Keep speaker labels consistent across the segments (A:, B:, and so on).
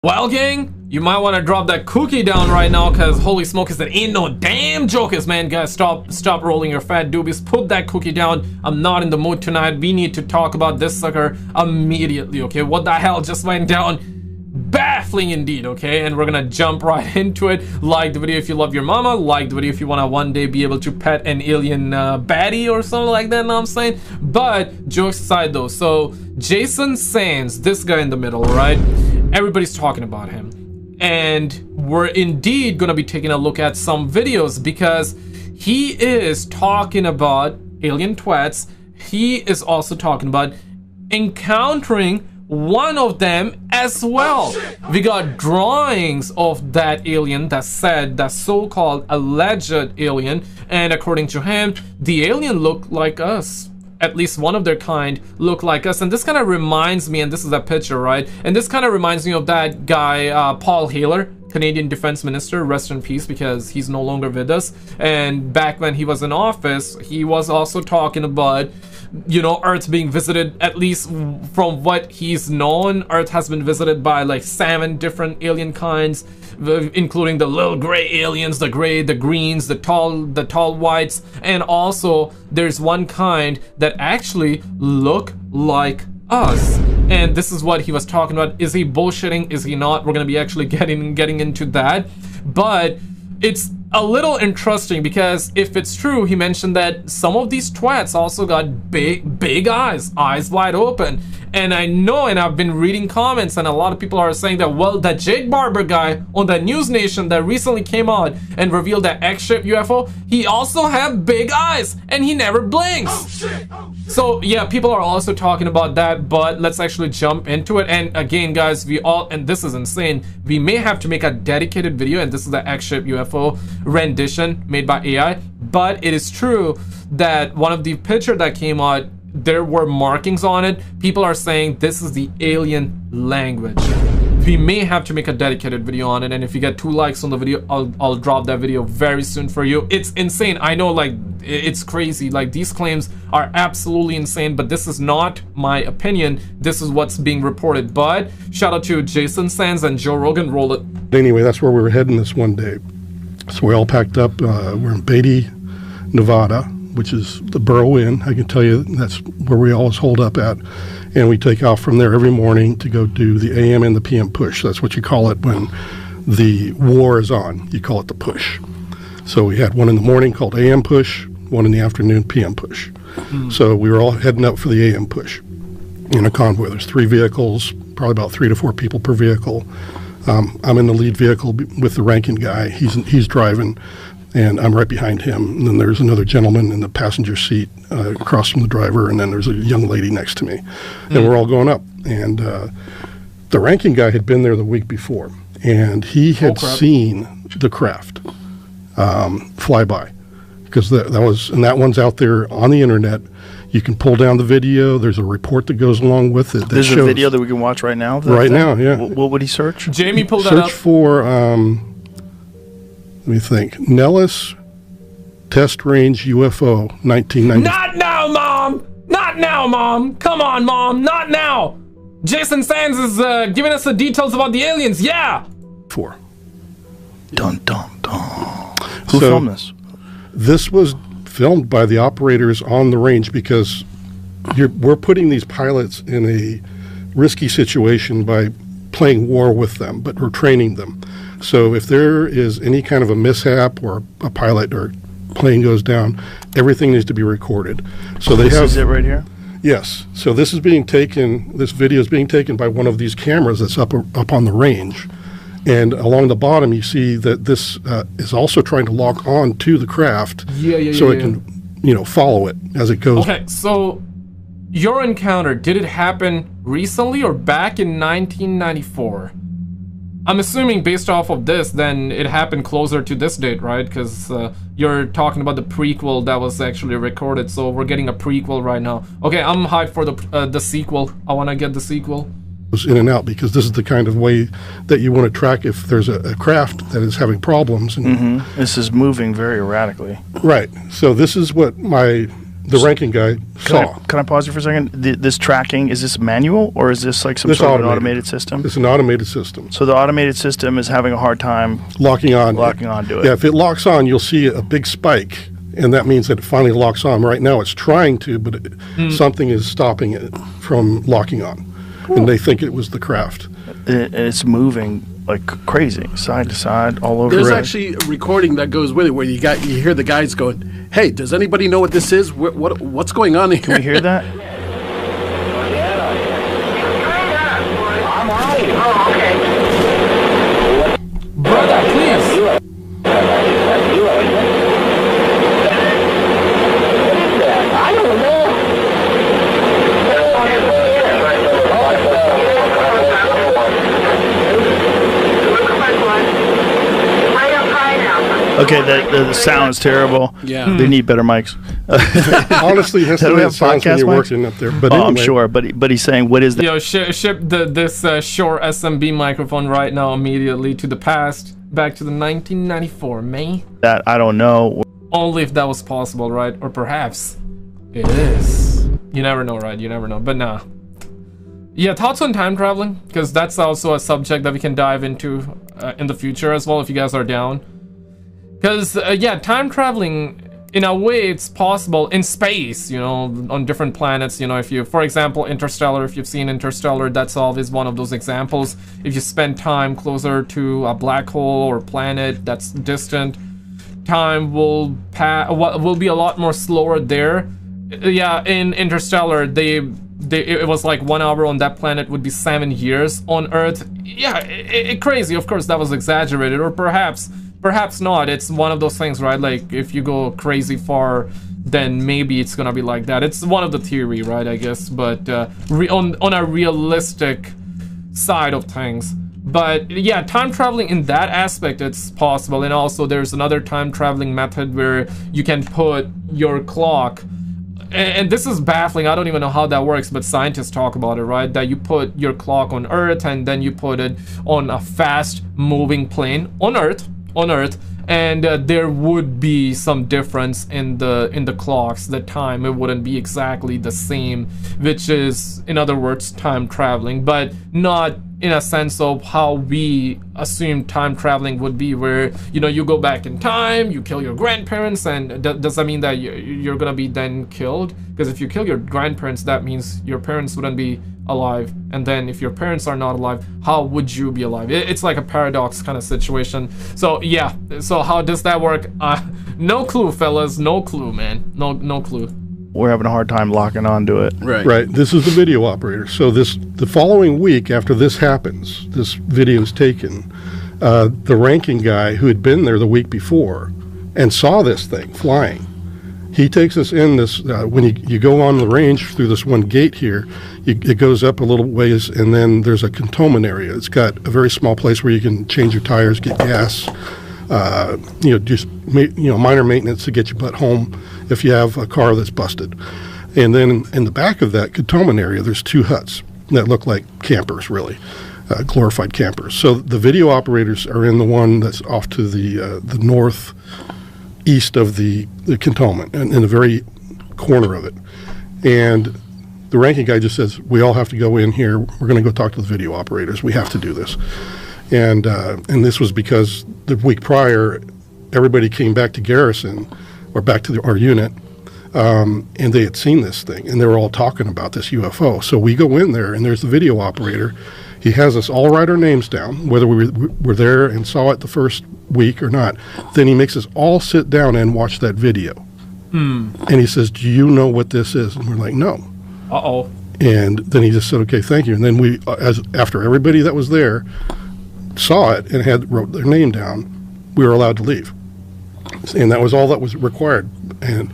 A: Well, gang, you might want to drop that cookie down right now, because holy smokes, that ain't no damn jokers, man. Guys, stop rolling your fat doobies. Put that cookie down. I'm not in the mood tonight. We need to talk about this sucker immediately, okay? What the hell just went down? Baffling indeed, okay? And we're gonna jump right into it. Like the video if you love your mama. Like the video if you want to one day be able to pet an alien baddie or something like that, know what I'm saying? But jokes aside though, so Jason Sands, this guy in the middle, right? Everybody's talking about him, and we're indeed gonna be taking a look at some videos because he is talking about alien twats. He is also talking about encountering one of them as well. We got drawings of that alien that said that so-called alleged alien, and according to him, the alien looked like us. At least one of their kind look like us. And this kind of reminds me, and this is a picture, right? And this kind of reminds me of that guy, Paul Haler, Canadian Defense Minister, rest in peace, because he's no longer with us. And back when he was in office, he was also talking about, you know, Earth being visited, at least from what he's known, Earth has been visited by like 7 different alien kinds, including the little gray aliens, the gray, the greens, the tall whites, and also there's one kind that actually look like us. And this is what he was talking about. Is he bullshitting? Is he not? We're gonna be actually getting into that. But it's a little interesting because if it's true, he mentioned that some of these twats also got big eyes wide open. And I know, and I've been reading comments, and a lot of people are saying that, well, that Jake Barber guy on that News Nation that recently came out and revealed that X-shaped UFO, he also had big eyes and he never blinks. Oh, shit. Oh, shit. So yeah, people are also talking about that, but let's actually jump into it. And again, guys, and this is insane, we may have to make a dedicated video, and this is the X-shaped UFO rendition made by AI. But it is true that one of the picture that came out, there were markings on it. People are saying this is the alien language. We may have to make a dedicated video on it, and if you get 2 likes on the video, I'll drop that video very soon for you. It's insane. I know, like, it's crazy. Like, these claims are absolutely insane, but this is not my opinion. This is what's being reported. But shout out to Jason Sands and Joe Rogan. Roll it.
B: Anyway, that's where we were heading this one day. So we all packed up. We're in Beatty, Nevada, which is the Burrow Inn. I can tell you that's where we always hold up at. And we take off from there every morning to go do the AM and the PM push. That's what you call it when the war is on. You call it the push. So we had one in the morning called AM push, one in the afternoon PM push. So we were all heading up for the AM push in a convoy. There's 3 vehicles, probably about 3 to 4 people per vehicle. I'm in the lead vehicle with the ranking guy. He's driving, and I'm right behind him. And then there's another gentleman in the passenger seat across from the driver, and then there's a young lady next to me. And we're all going up. And the ranking guy had been there the week before, and he had seen the craft fly by. Because that one's out there on the internet. You can pull down the video. There's a report that goes along with it.
C: There's a video that we can watch right now?
B: Right now, yeah.
C: What would he search?
A: Jamie, pull that up.
B: Search for, let me think, Nellis Test Range UFO 1990.
A: Not now, Mom! Not now, Mom! Come on, Mom! Not now! Jason Sands is giving us the details about the aliens, yeah!
B: 4.
C: Dun, dun, dun. Who filmed this?
B: This was filmed by the operators on the range because we're putting these pilots in a risky situation by playing war with them, but we're training them. So if there is any kind of a mishap or a pilot or plane goes down, everything needs to be recorded. So
C: this is it right here?
B: Yes. So this is being taken, this video is being taken by one of these cameras that's up on the range. And along the bottom, you see that this is also trying to lock on to the craft so it can, you know, follow it as it goes.
A: Okay, so your encounter, did it happen recently or back in 1994? I'm assuming based off of this, then it happened closer to this date, right? Because you're talking about the prequel that was actually recorded, so we're getting a prequel right now. Okay, I'm hyped for the sequel. I want to get the sequel.
B: In and out, because this is the kind of way that you want to track if there's a craft that is having problems. And
C: This is moving very erratically.
B: Right. So this is what my the ranking guy saw.
C: Can I pause you for a second? This tracking, is this manual or is this like some sort of an automated system?
B: It's an automated system.
C: So the automated system is having a hard time
B: locking on
C: to it.
B: Yeah, if it locks on, you'll see a big spike, and that means that it finally locks on. Right now it's trying to, but something is stopping it from locking on. And they think it was the craft.
C: And it's moving like crazy, side to side, all over.
D: There's actually a recording that goes with it where you hear the guys going, "Hey, does anybody know what this is? What's going on here?"
C: Can we hear that?
A: Brother, please.
C: Okay, the sound is terrible.
D: Yeah.
C: They need better mics.
B: Honestly, that's the way it sounds when you're working up there. But
C: oh,
B: anyway,
C: I'm sure. But he's saying, what is that?
A: Yo, ship this Shure SMB microphone right now immediately to the past, back to the 1994, man.
C: That I don't know.
A: Only if that was possible, right? Or perhaps it is. You never know, right? You never know. But nah. Yeah, thoughts on time traveling? Because that's also a subject that we can dive into in the future as well, if you guys are down. Because, yeah, time traveling, in a way, it's possible in space, you know, on different planets. You know, if you, for example, Interstellar, if you've seen Interstellar, that's always one of those examples. If you spend time closer to a black hole or planet that's distant, time will be a lot more slower there. Yeah, in Interstellar, it was like 1 hour on that planet would be 7 years on Earth. Yeah, crazy. Of course, that was exaggerated, or perhaps not. It's one of those things, right? Like, if you go crazy far, then maybe it's gonna be like that. It's one of the theory, right, I guess, but on a realistic side of things. But yeah, time traveling in that aspect, it's possible. And also there's another time traveling method where you can put your clock, and this is baffling, I don't even know how that works, but scientists talk about it, right? That you put your clock on Earth and then you put it on a fast moving plane on Earth, and there would be some difference in the clocks. The time, it wouldn't be exactly the same, which is, in other words, time traveling, but not in a sense of how we assume time traveling would be, where, you know, you go back in time, you kill your grandparents, and does that mean that you're gonna be then killed? Because if you kill your grandparents, that means your parents wouldn't be alive, and then if your parents are not alive, how would you be alive? It's like a paradox kind of situation. So yeah, so how does that work? No clue, fellas, no clue, man, no clue.
C: We're having a hard time locking onto it.
B: Right. This is the video operator. So the following week after this happens, this video is taken, the ranking guy who had been there the week before and saw this thing flying, he takes us in this, when you go on the range through this one gate here, it goes up a little ways, and then there's a cantonment area. It's got a very small place where you can change your tires, get gas, just minor maintenance to get your butt home if you have a car that's busted. And then in the back of that cantonment area, there's 2 huts that look like campers, really, glorified campers. So the video operators are in the one that's off to the northeast of the cantonment, and in the very corner of it. And the ranking guy just says, we all have to go in here. We're going to go talk to the video operators. We have to do this. And this was because the week prior, everybody came back to garrison, or back to our unit, and they had seen this thing, and they were all talking about this UFO. So we go in there, and there's the video operator. He has us all write our names down, whether we were there and saw it the first week or not. Then he makes us all sit down and watch that video. And he says, do you know what this is? And we're like, no.
A: Uh-oh. And
B: then he just said, okay, thank you. And then we, after everybody that was there saw it and wrote their name down, we were allowed to leave. And that was all that was required. And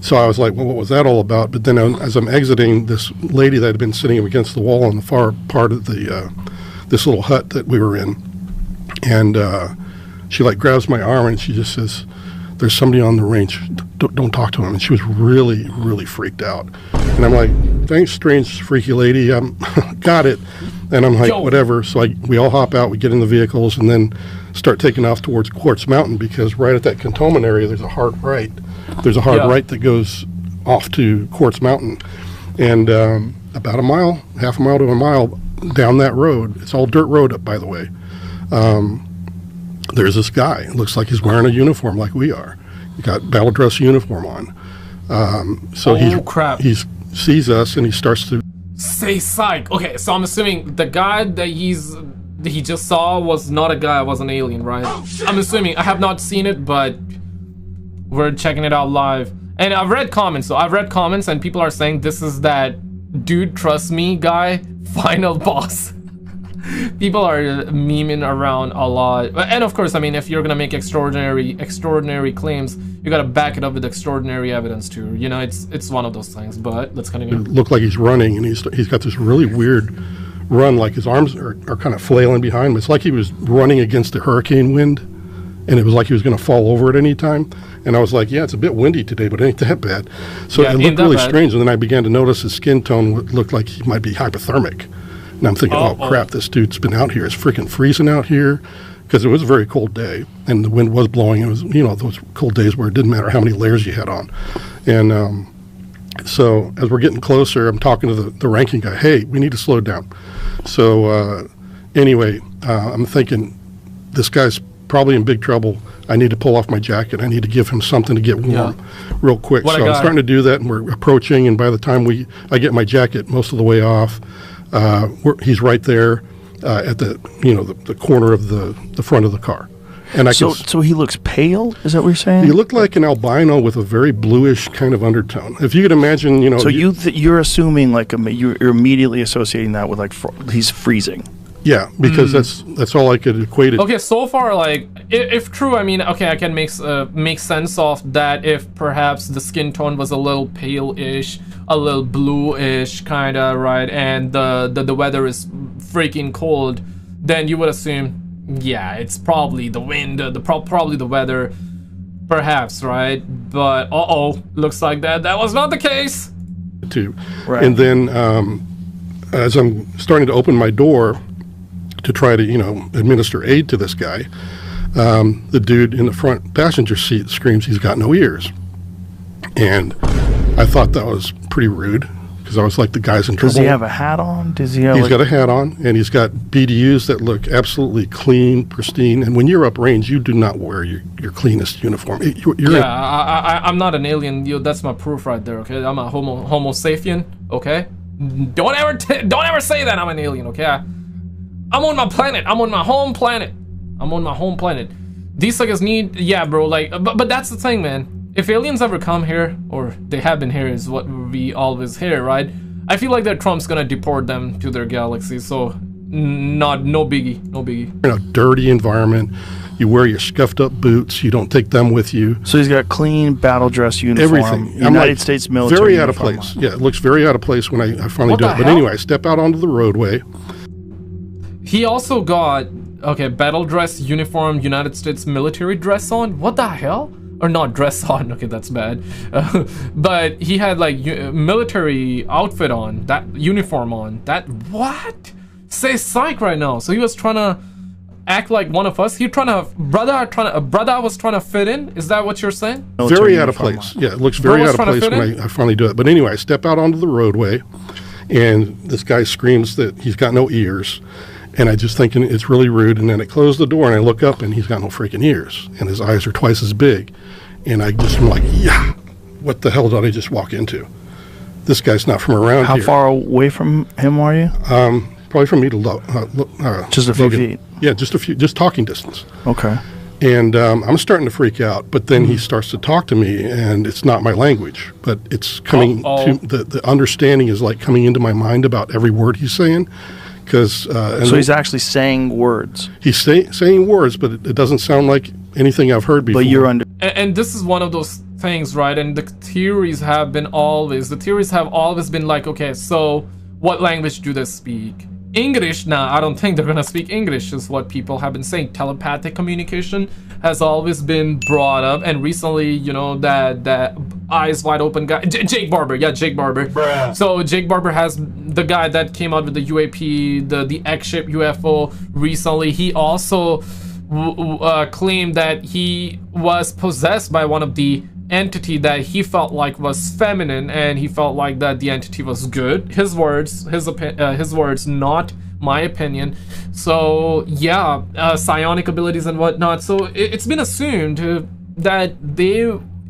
B: so I was like, well, what was that all about? But then as I'm exiting, this lady that had been sitting against the wall on the far part of this little hut that we were in, and she like grabs my arm and she just says, there's somebody on the range, don't talk to him. And she was really, really freaked out. And I'm like, thanks, strange, freaky lady, got it. And I'm like, whatever. So we all hop out, we get in the vehicles, and then start taking off towards Quartz Mountain, because right at that cantonment area, there's a hard right. There's a hard right that goes off to Quartz Mountain, and about a mile, half a mile to a mile down that road, it's all dirt road up, by the way, there's this guy. It looks like he's wearing a uniform like we are. He got battle dress uniform on. So he sees us and he starts to
A: say psych. Okay, so I'm assuming the guy that he just saw was not a guy, was an alien, right? I'm assuming. I have not seen it, but we're checking it out live. And I've read comments, and people are saying this is that dude trust me guy final boss. People are memeing around a lot, and of course, I mean, if you're gonna make extraordinary claims, you gotta back it up with extraordinary evidence too. You know, it's one of those things. But let's continue.
B: It looked like he's running, and he's got this really weird run, like his arms are kind of flailing behind him. It's like he was running against the hurricane wind, and it was like he was gonna fall over at any time. And I was like, yeah, it's a bit windy today, but it ain't that bad. So yeah, it looked really strange, and then I began to notice his skin tone looked like he might be hypothermic. And I'm thinking, oh crap, this dude's been out here. It's freaking freezing out here, because it was a very cold day, and the wind was blowing. It was, you know, those cold days where it didn't matter how many layers you had on. And so as we're getting closer, I'm talking to the ranking guy. Hey, we need to slow down. So anyway, I'm thinking this guy's probably in big trouble. I need to pull off my jacket. I need to give him something to get warm real quick. So I'm starting to do that, and we're approaching, and by the time I get my jacket most of the way off, he's right there at the corner of the front of the car. And
C: so he looks pale? Is that what you're saying?
B: He looked like an albino with a very bluish kind of undertone. If you could imagine, you know.
C: So you're assuming you're immediately associating that with he's freezing.
B: Yeah, because that's all I could equate it.
A: Okay, so far, like, if true, I mean, okay, I can make sense of that if perhaps the skin tone was a little pale-ish, a little bluish, kind of, right, and the weather is freaking cold, then you would assume, yeah, it's probably the wind, probably the weather, perhaps, right? But, looks like that was not the case.
B: Right. And then, as I'm starting to open my door to try to, administer aid to this guy, the dude in the front passenger seat screams he's got no ears. And I thought that was pretty rude, because I was like, the guy's in trouble.
C: Does he have a hat on? He's
B: got a hat on, and he's got BDUs that look absolutely clean, pristine. And when you're uprange, you do not wear your cleanest uniform.
A: I'm not an alien. That's my proof right there, okay? I'm a homo sapien, okay? Don't ever say that I'm an alien, okay? I'm on my planet. I'm on my home planet. These suckers need, yeah, bro, like, but that's the thing, man. If aliens ever come here, or they have been here, is what we always hear, right? I feel like that Trump's gonna deport them to their galaxy, so no biggie.
B: In a dirty environment, you wear your scuffed up boots, you don't take them with you.
C: So he's got clean battle dress uniform,
B: everything.
C: United States military
B: very
C: uniform.
B: Out of place. Yeah, it looks very out of place when I finally do it. But anyway, I step out onto the roadway.
A: He also got, battle dress uniform, United States military dress on. What the hell? Or not dress on, okay, that's bad. But he had like military outfit on, that uniform on. That, what? Say psych right now. So he was trying to act like one of us. He brother was trying to fit in. Is that what you're saying?
B: Very out of place. Yeah, it looks very out of place when I finally do it. But anyway, I step out onto the roadway, and this guy screams that he's got no ears. And I just thinking it's really rude. And then I close the door and I look up and he's got no freaking ears. And his eyes are twice as big. And I just am like, yeah, what the hell did I just walk into? This guy's not from around here.
C: How far away from him are you?
B: Probably from me to
C: just a few feet.
B: Yeah, just talking distance.
C: Okay.
B: And I'm starting to freak out. But then he starts to talk to me, and it's not my language, but it's coming to the understanding is like coming into my mind about every word he's saying.
C: So he's actually saying words.
B: He's saying words, but it doesn't sound like anything I've heard before.
C: But you're under.
A: And this is one of those things, right? And the theories have always been like, okay, so what language do they speak? English? Nah, I don't think they're gonna speak English, is what people have been saying. Telepathic communication has always been brought up, and recently, that eyes wide open guy, Jake Barber, Bruh. So Jake Barber has the guy that came out with the UAP, the X-ship UFO recently. He also claimed that he was possessed by one of the entity that he felt like was feminine, and he felt like that the entity was good. His words, his words, not my opinion. So yeah, psionic abilities and whatnot. So it's been assumed that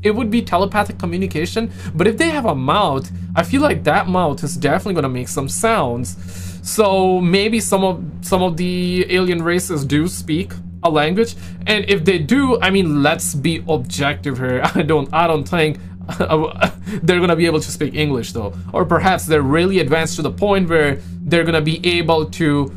A: it would be telepathic communication, but if they have a mouth, I feel like that mouth is definitely gonna make some sounds. So maybe some of the alien races do speak a language, and if they do, I mean, let's be objective here. I don't think they're gonna be able to speak English though, or perhaps they're really advanced to the point where they're gonna be able to,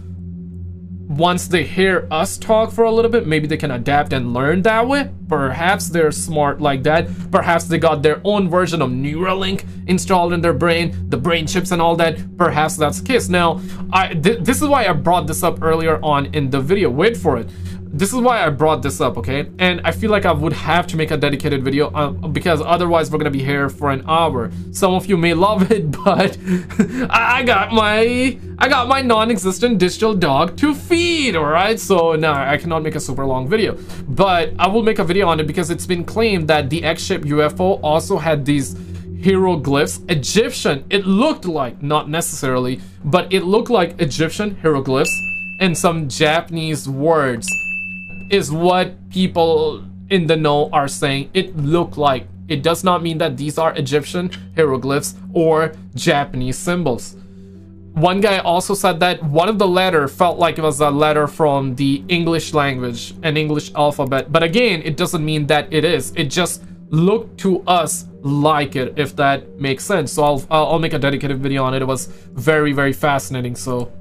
A: once they hear us talk for a little bit, maybe they can adapt and learn that way. Perhaps they're smart like that. Perhaps they got their own version of Neuralink installed in their brain, the brain chips and all that. Perhaps that's the case. Now, this is why I brought this up earlier on in the video. Wait for it. This is why I brought this up, okay? And I feel like I would have to make a dedicated video because otherwise we're gonna be here for an hour. Some of you may love it, but I got my non-existent digital dog to feed, all right? So no, I cannot make a super long video, but I will make a video on it because it's been claimed that the X-shaped UFO also had these hieroglyphs, Egyptian. It looked like, not necessarily, but it looked like Egyptian hieroglyphs and some Japanese words, is what people in the know are saying. It looked like. It does not mean that these are Egyptian hieroglyphs or Japanese symbols. One guy also said that one of the letters felt like it was a letter from the English language, an English alphabet. But again, it doesn't mean that it is. It just looked to us like it, if that makes sense. So I'll make a dedicated video on it. It was very, very fascinating. So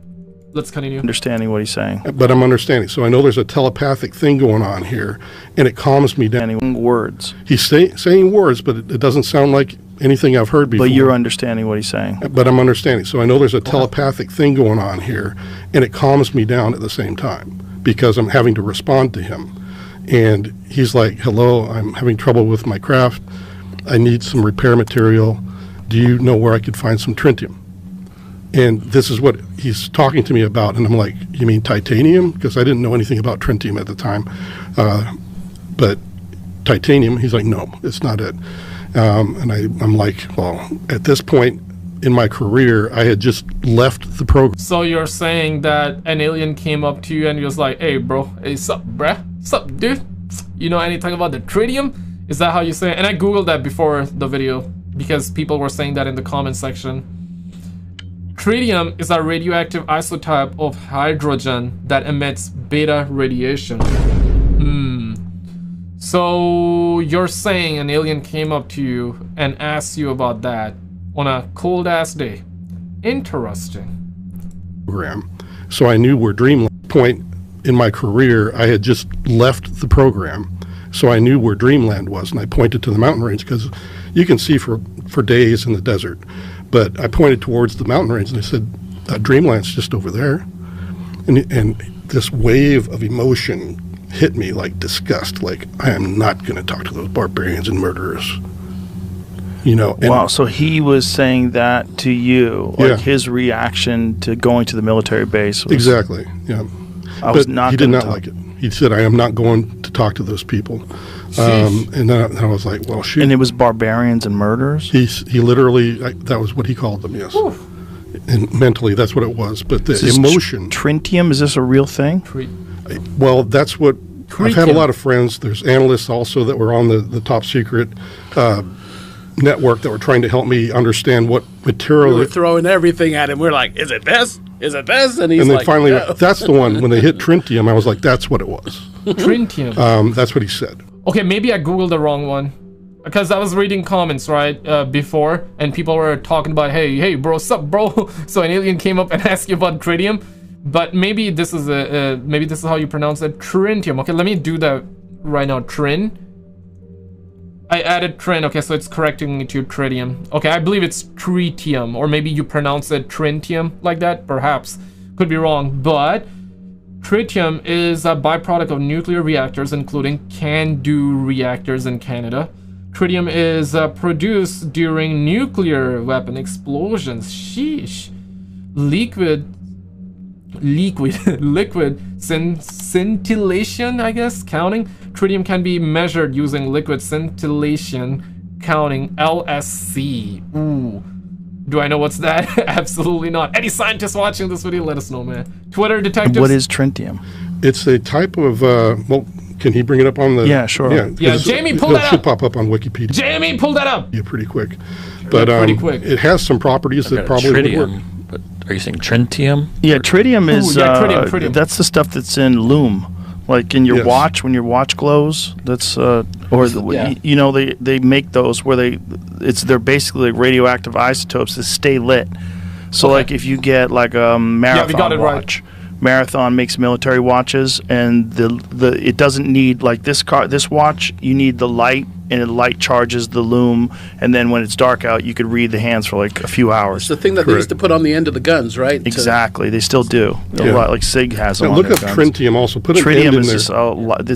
A: let's continue.
C: Understanding what he's saying.
B: But I'm understanding. So I know there's a telepathic thing going on here, and it calms me down.
C: Words.
B: He's saying words, but it doesn't sound like anything I've heard before.
C: But you're understanding what he's saying.
B: But I'm understanding. So I know there's a telepathic thing going on here, and it calms me down at the same time because I'm having to respond to him. And he's like, hello, I'm having trouble with my craft. I need some repair material. Do you know where I could find some tritium? And this is what he's talking to me about. And I'm like, you mean titanium? Because I didn't know anything about tritium at the time. But titanium, he's like, no, it's not it. And I'm like, well, at this point in my career, I had just left the program.
A: So you're saying that an alien came up to you and he was like, hey, bro, hey, sup, bruh? Sup, dude? You know anything about the tritium? Is that how you say it? And I Googled that before the video because people were saying that in the comment section. Tritium is a radioactive isotope of hydrogen that emits beta radiation. So you're saying an alien came up to you and asked you about that on a cold ass day. Interesting.
B: So I knew where Dreamland point in my career, I had just left the program. So I knew where Dreamland was, and I pointed to the mountain range because you can see for days in the desert. But I pointed towards the mountain range and I said, Dreamland's just over there. And this wave of emotion hit me like disgust, like I am not going to talk to those barbarians and murderers. You know.
C: Wow, so he was saying that to you, like his reaction to going to the military base was,
B: exactly, yeah. He did not like it. He said, I am not going to talk to those people. And then I was like, well, shoot.
C: And it was barbarians and murderers?
B: He literally, that was what he called them, yes. Oof. And mentally, that's what it was. But the emotion.
C: Tritium, is this a real thing?
B: Well, that's what, I've had a lot of friends. There's analysts also that were on the top secret network that were trying to help me understand what material.
D: We were throwing everything at him. We're like, is it this? Is it this? And he's
B: and then
D: like,
B: finally,
D: no.
B: That's the one. When they hit tritium, I was like, that's what it was.
A: Tritium.
B: That's what he said.
A: Okay, maybe I Googled the wrong one. Because I was reading comments, right, before, and people were talking about, hey, bro, sup, bro? So an alien came up and asked you about tritium. But maybe this is maybe this is how you pronounce it, tritium. Okay, let me do that right now. Trin. I added trin. Okay, so it's correcting me to tritium. Okay, I believe it's tritium, or maybe you pronounce it trintium like that. Perhaps, could be wrong, but tritium is a byproduct of nuclear reactors, including CANDU reactors in Canada. Tritium is produced during nuclear weapon explosions. Sheesh. Liquid scintillation, I guess, counting. Tritium can be measured using liquid scintillation counting LSC. Ooh. Do I know what's that? Absolutely not. Any scientists watching this video, let us know, man. Twitter detectives.
C: What is tritium?
B: It's a type of, well, can he bring it up on the...
C: Yeah, sure.
A: Yeah, Jamie, pull that up.
B: It should pop up on Wikipedia.
A: Jamie, pull that up.
B: Yeah, pretty quick. But
A: pretty quick.
B: It has some properties that probably would work.
E: But are you saying tritium?
C: Yeah, tritium is
A: tritium.
C: That's the stuff that's in lume, like in your watch when your watch glows. That's you know they make those where they're basically like radioactive isotopes that stay lit. So like if you get like a marathon watch. Right. Marathon makes military watches, and it doesn't need like this watch. You need the light, and the light charges the lume, and then when it's dark out, you could read the hands for like a few hours.
D: It's the thing that they used to put on the end of the guns, right?
C: Exactly, they still do. A lot, like Sig has them.
B: Look up tritium. Also, put an
C: tritium
B: end in
C: is
B: there.
C: just a lot.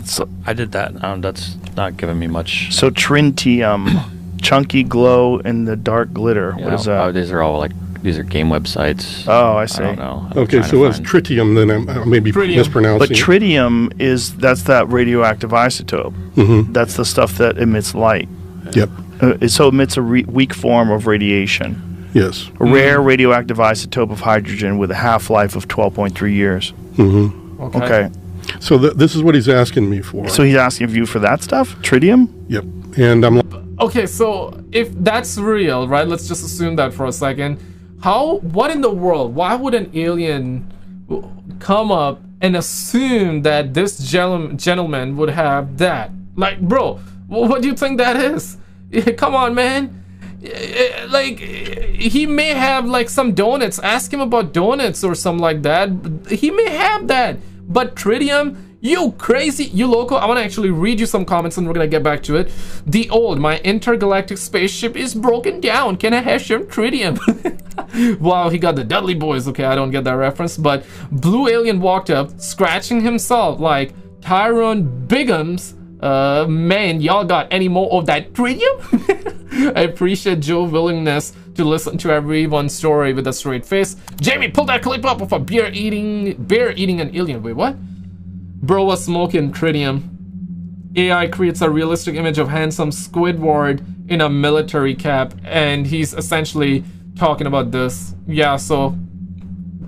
E: I did that. That's not giving me much.
C: So tritium, chunky glow in the dark glitter. What is that?
E: Oh, these are game websites.
C: Oh, I see.
E: I don't know.
B: Okay, so it's tritium, then I may be mispronouncing
C: But tritium that's that radioactive isotope.
B: Mm-hmm.
C: That's the stuff that emits light.
B: Yep.
C: So it emits a weak form of radiation.
B: Yes.
C: A rare radioactive isotope of hydrogen with a half-life of 12.3 years.
B: Mm-hmm.
C: Okay.
B: So this is what he's asking me for.
C: So he's asking you for that stuff? Tritium?
B: Yep. And I'm like...
A: Okay, so if that's real, right, let's just assume that for a second. What in the world? Why would an alien come up and assume that this gentleman would have that? Like, bro, what do you think that is? Come on, man. Like, he may have like some donuts. Ask him about donuts or something like that. He may have that. But tritium, you crazy, you loco. I want to actually read you some comments and we're going to get back to it. My intergalactic spaceship is broken down. Can I have some tritium? Wow, he got the Dudley Boys. Okay, I don't get that reference. But Blue Alien walked up, scratching himself like Tyrone Bigums. Man, y'all got any more of that tritium? I appreciate Joe's willingness to listen to everyone's story with a straight face. Jamie, pull that clip up of a bear eating an alien. Wait, what? Bro was smoking tritium. AI creates a realistic image of handsome Squidward in a military cap, and he's essentially talking about this. Yeah, so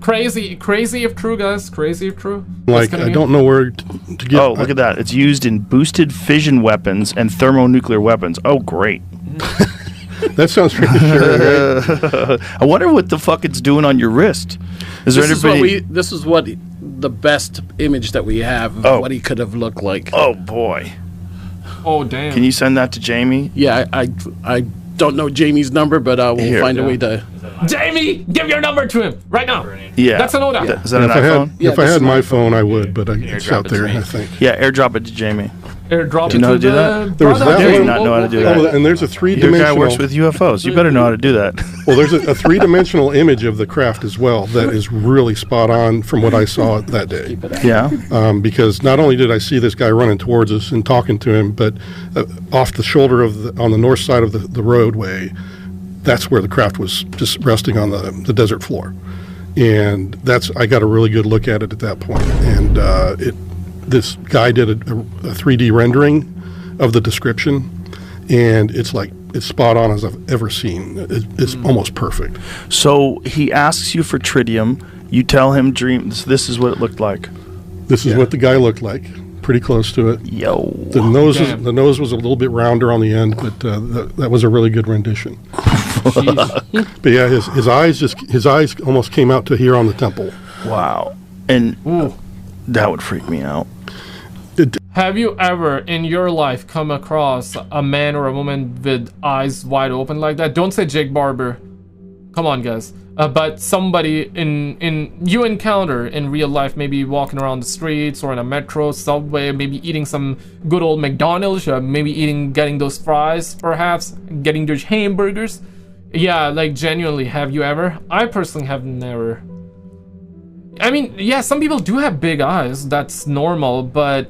A: crazy if true, guys. Crazy if true.
B: Like, I don't know where to get...
C: Oh, look at that. It's used in boosted fission weapons and thermonuclear weapons. Oh, great.
B: That sounds pretty sure, right?
C: I wonder what the fuck it's doing on your wrist. This
D: is what the best image that we have of what he could have looked like.
C: Oh, boy.
A: Oh, damn.
C: Can you send that to Jamie?
D: Yeah, I don't know Jamie's number, but we'll find a way to...
A: Jamie, give your number to him right now.
C: Yeah.
A: That's an order.
C: Is that an iPhone?
B: If I had my phone, I would, but it's out there, I think.
C: Yeah, airdrop it to Jamie.
A: Airdrop
C: do you know how to do that?
B: There was that
C: one. Do not know how to do that.
B: Oh, and there's a three-dimensional...
C: Your guy works with UFOs. You better know how to do that.
B: Well, there's a three-dimensional image of the craft as well that is really spot on from what I saw that day.
C: Yeah.
B: Because not only did I see this guy running towards us and talking to him, but off the shoulder on the north side of the roadway, that's where the craft was just resting on the desert floor. And I got a really good look at it at that point. And this guy did a 3D rendering of the description, and it's spot on as I've ever seen. It's almost perfect.
C: So he asks you for tritium. You tell him this is what it looked like.
B: This is what the guy looked like. Pretty close to it.
C: Yo.
B: The nose was a little bit rounder on the end, but that was a really good rendition. But yeah, his eyes almost came out to here on the temple.
C: Wow. And that would freak me out.
A: Have you ever in your life come across a man or a woman with eyes wide open like that? Don't say Jake Barber. Come on, guys. But somebody you encounter in real life, maybe walking around the streets or in a metro, subway, maybe eating some good old McDonald's, maybe getting those fries, perhaps, getting those hamburgers. Yeah, like genuinely, have you ever? I personally have never. I mean, yeah, some people do have big eyes. That's normal, but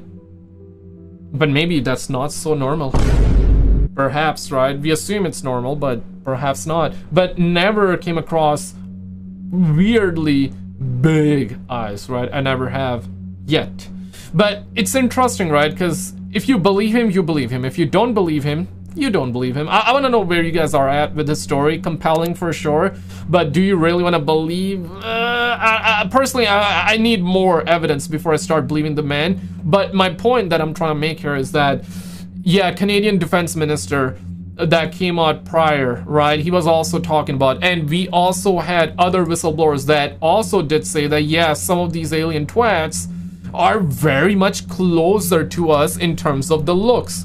A: maybe that's not so normal. Perhaps, right? We assume it's normal, but perhaps not. But never came across weirdly big eyes, right? I never have yet. But it's interesting, right? Because if you believe him, you believe him. If you don't believe him, you don't believe him. I want to know where you guys are at with this story. Compelling for sure, but do you really want to believe? Personally, I need more evidence before I start believing the man. But my point that I'm trying to make here is that, yeah, Canadian Defense Minister that came out prior, right? He was also talking about, and we also had other whistleblowers that also did say that, yeah, some of these alien twats are very much closer to us in terms of the looks.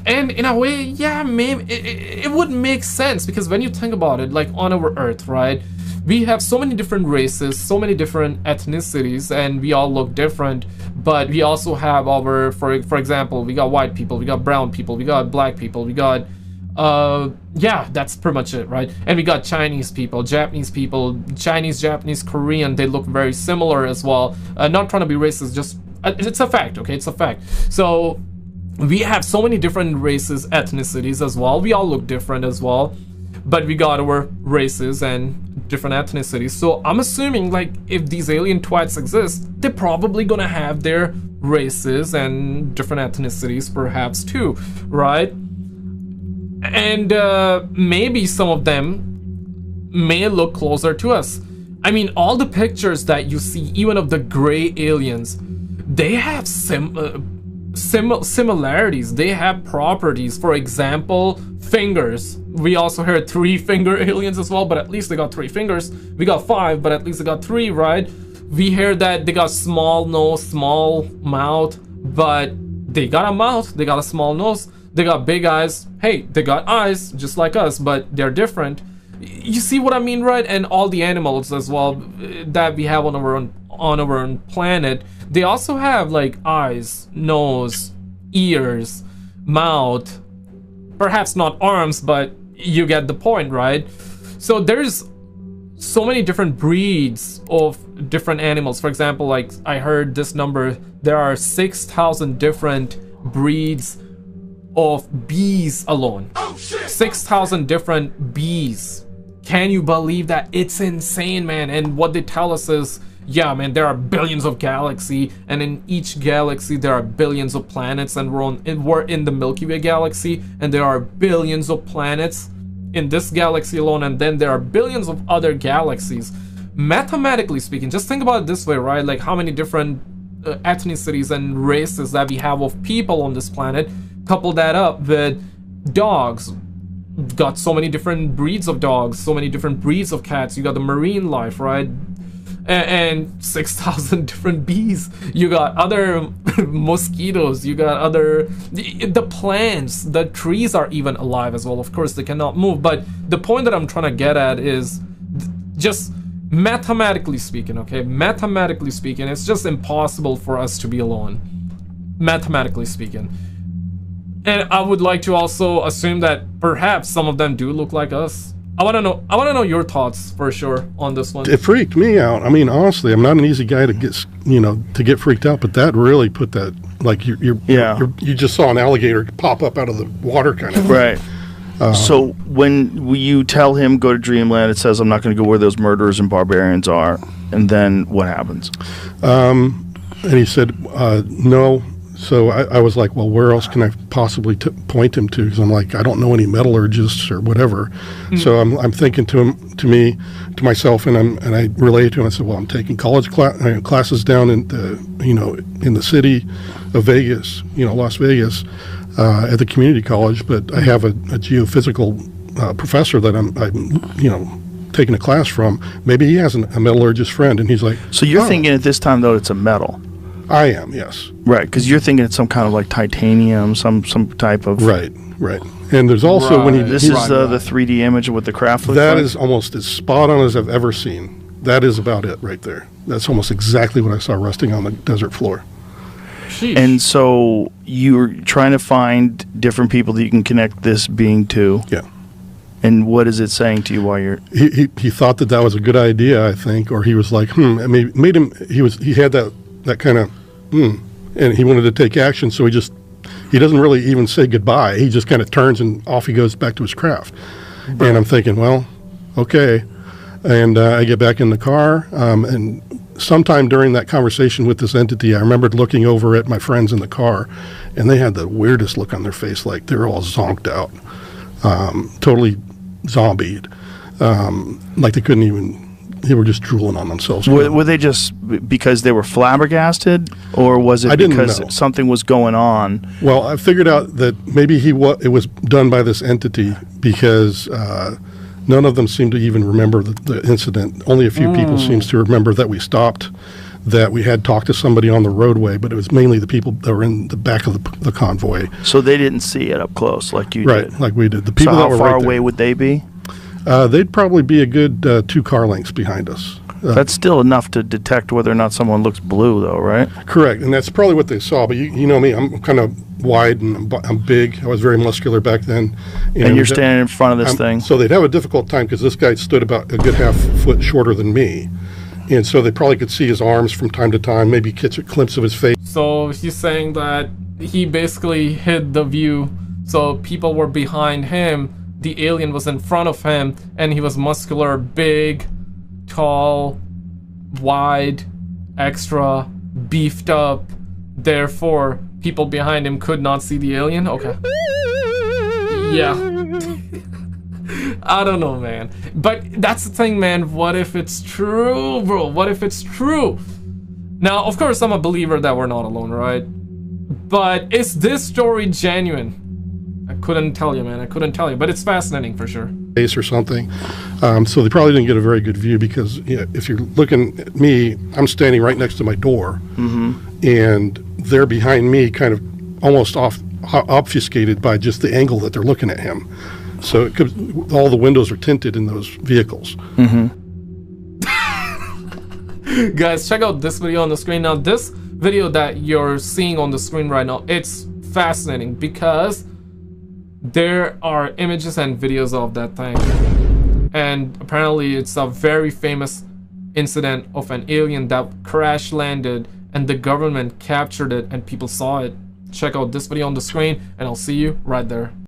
A: And in a way, yeah, maybe it would make sense, because when you think about it, like on our Earth, right, we have so many different races, so many different ethnicities, and we all look different. But we also have our, for example, we got white people, we got brown people, we got black people, we got yeah, that's pretty much it, right? And we got Chinese people, Japanese people, Chinese, Japanese, Korean. They look very similar as well. Not trying to be racist, just it's a fact, okay? It's a fact. So we have so many different races, ethnicities as well. We all look different as well, but we got our races and different ethnicities. So I'm assuming, like, if these alien twats exist, they're probably gonna have their races and different ethnicities perhaps too, right? And maybe some of them may look closer to us. I mean, all the pictures that you see, even of the gray aliens, they have similarities. They have properties. For example, fingers. We also heard 3-finger aliens as well, but at least they got 3 fingers. We got 5, but at least they got 3, right? We heard that they got small nose, small mouth, but they got a mouth, they got a small nose. They got big eyes. Hey, they got eyes just like us, but they're different. You see what I mean, right? And all the animals as well that we have on our own planet, they also have like eyes, nose, ears, mouth. Perhaps not arms, but you get the point, right? So there's so many different breeds of different animals. For example, like I heard this number, there are 6,000 different breeds of bees alone. 6,000 different bees. Can you believe that? It's insane, man. And what they tell us is, yeah, man, there are billions of galaxies, and in each galaxy there are billions of planets, and we're in the Milky Way galaxy, and there are billions of planets in this galaxy alone, and then there are billions of other galaxies. Mathematically speaking, just think about it this way, right? Like how many different ethnicities and races that we have of people on this planet. Couple that up with dogs. Got so many different breeds of dogs, so many different breeds of cats. You got the marine life, right? And 6,000 different bees. You got other mosquitoes. You got other the plants. The trees are even alive as well. Of course, they cannot move. But the point that I'm trying to get at is just mathematically speaking, okay? Mathematically speaking, it's just impossible for us to be alone. Mathematically speaking. And I would like to also assume that perhaps some of them do look like us. I want to know your thoughts for sure on this one.
B: It freaked me out. I mean, honestly, I'm not an easy guy to get freaked out, but that really put that, like you just saw an alligator pop up out of the water kind of.
C: Right. So when you tell him go to Dreamland, it says I'm not going to go where those murderers and barbarians are, and then what happens?
B: And he said no. So I was like, well, where else can I possibly point him to? Because I'm like, I don't know any metallurgists or whatever. Mm-hmm. So I'm thinking to myself, and I relate to him. I said, well, I'm taking college classes down in the city of Vegas, Las Vegas, at the community college. But I have a geophysical professor that I'm taking a class from. Maybe he has a metallurgist friend, and he's like,
C: so you're thinking at this time though it's a metal.
B: I am, yes.
C: Right, because you're thinking it's some kind of like titanium, some type of...
B: Right. And there's also when he...
C: This is the 3D image of what the craft looks like?
B: That is almost as spot on as I've ever seen. That is about it right there. That's almost exactly what I saw resting on the desert floor.
A: Sheesh.
C: And so you're trying to find different people that you can connect this being to.
B: Yeah.
C: And what is it saying to you while you're...
B: He thought that was a good idea, I think, or he was like, I mean, made him... He had that kind of, and he wanted to take action, so he doesn't really even say goodbye. He just kind of turns and off he goes back to his craft. Right. And I'm thinking, well, okay. And I get back in the car, and sometime during that conversation with this entity, I remembered looking over at my friends in the car, and they had the weirdest look on their face, like they were all zonked out, totally zombied, like they couldn't even. They were just drooling on themselves.
C: Were they just because they were flabbergasted, or was it because something was going on?
B: Well, I figured out that maybe it was done by this entity because none of them seemed to even remember the incident. Only a few people seems to remember that we stopped, that we had talked to somebody on the roadway, but it was mainly the people that were in the back of the convoy.
C: So they didn't see it up close like you did?
B: Right, like we did. The people
C: so
B: that were
C: how far
B: right
C: away
B: there,
C: would they be?
B: they'd probably be a good 2 car lengths behind us.
C: That's still enough to detect whether or not someone looks blue, though, right?
B: Correct, and that's probably what they saw. But you know me, I'm kind of wide and I'm big. I was very muscular back then.
C: And you're standing in front of this thing.
B: So they'd have a difficult time because this guy stood about a good half foot shorter than me. And so they probably could see his arms from time to time, maybe catch a glimpse of his face.
A: So he's saying that he basically hid the view, so people were behind him, the alien was in front of him, and he was muscular, big, tall, wide, extra, beefed up. Therefore, people behind him could not see the alien? Okay. Yeah. I don't know, man. But that's the thing, man. What if it's true, bro? What if it's true? Now, of course, I'm a believer that we're not alone, right? But is this story genuine? I couldn't tell you, man. I couldn't tell you. But it's fascinating for sure.
B: Or something. So they probably didn't get a very good view because if you're looking at me, I'm standing right next to my door. And they're behind me, kind of almost obfuscated by just the angle that they're looking at him. So it could, all the windows are tinted in those vehicles.
A: Guys, check out this video on the screen. Now, this video that you're seeing on the screen right now, it's fascinating because there are images and videos of that thing. And apparently it's a very famous incident of an alien that crash landed and the government captured it and people saw it. Check out this video on the screen and I'll see you right there.